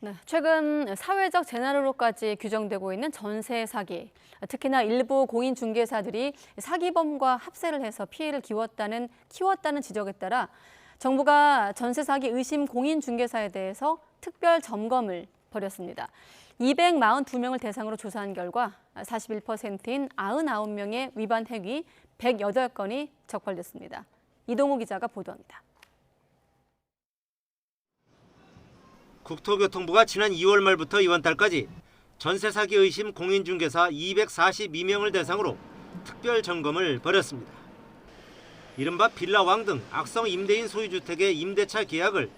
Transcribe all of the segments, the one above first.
네, 최근 사회적 재난으로까지 규정되고 있는 전세 사기. 특히나 일부 공인중개사들이 사기범과 합세를 해서 피해를 키웠다는 지적에 따라 정부가 전세 사기 의심 공인중개사에 대해서 특별 점검을 벌였습니다. 242명을 대상으로 조사한 결과 41%인 99명의 위반 행위 108건이 적발됐습니다. 이동우 기자가 보도합니다. 국토교통부가 지난 2월 말부터 이번 달까지 전세 사기 의심 공인중개사 242명을 대상으로 특별 점검을 벌였습니다. 이른바 빌라왕 등 악성 임대인 소유주택의 임대차 계약을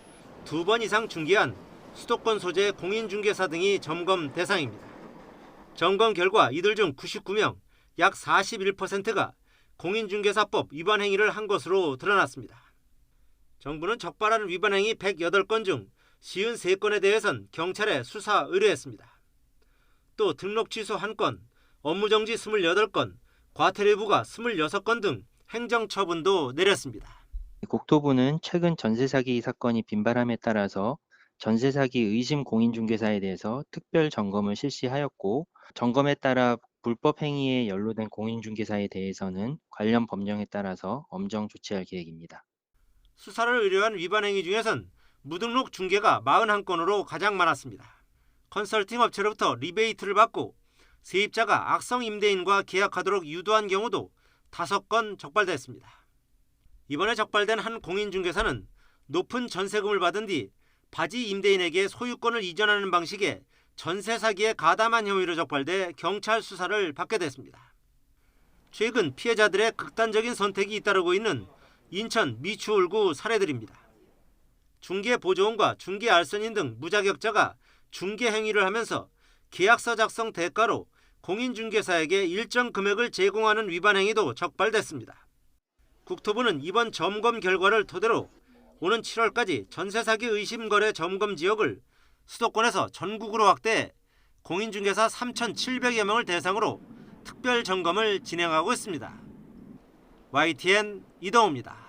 2번 이상 중개한 수도권 소재 공인중개사 등이 점검 대상입니다. 점검 결과 이들 중 99명, 약 41%가 공인중개사법 위반 행위를 한 것으로 드러났습니다. 정부는 적발한 위반 행위 108건 중 53건에 대해선 경찰에 수사 의뢰했습니다. 또 등록 취소 1건, 업무정지 28건, 과태료 부과 26건 등 행정처분도 내렸습니다. 국토부는 최근 전세 사기 사건이 빈발함에 따라서 전세 사기 의심 공인중개사에 대해서 특별 점검을 실시하였고, 점검에 따라 불법 행위에 연루된 공인중개사에 대해서는 관련 법령에 따라서 엄정 조치할 계획입니다. 수사를 의뢰한 위반 행위 중에선 무등록 중개가 41건으로 가장 많았습니다. 컨설팅 업체로부터 리베이트를 받고 세입자가 악성 임대인과 계약하도록 유도한 경우도 5건 적발됐습니다. 이번에 적발된 한 공인중개사는 높은 전세금을 받은 뒤 바지 임대인에게 소유권을 이전하는 방식의 전세 사기에 가담한 혐의로 적발돼 경찰 수사를 받게 됐습니다. 최근 피해자들의 극단적인 선택이 잇따르고 있는 인천 미추홀구 사례들입니다. 중개보조원과 중개알선인 등 무자격자가 중개 행위를 하면서 계약서 작성 대가로 공인중개사에게 일정 금액을 제공하는 위반 행위도 적발됐습니다. 국토부는 이번 점검 결과를 토대로 오는 7월까지 전세 사기 의심 거래 점검 지역을 수도권에서 전국으로 확대해 공인중개사 3,700여 명을 대상으로 특별 점검을 진행하고 있습니다. YTN 이동우입니다.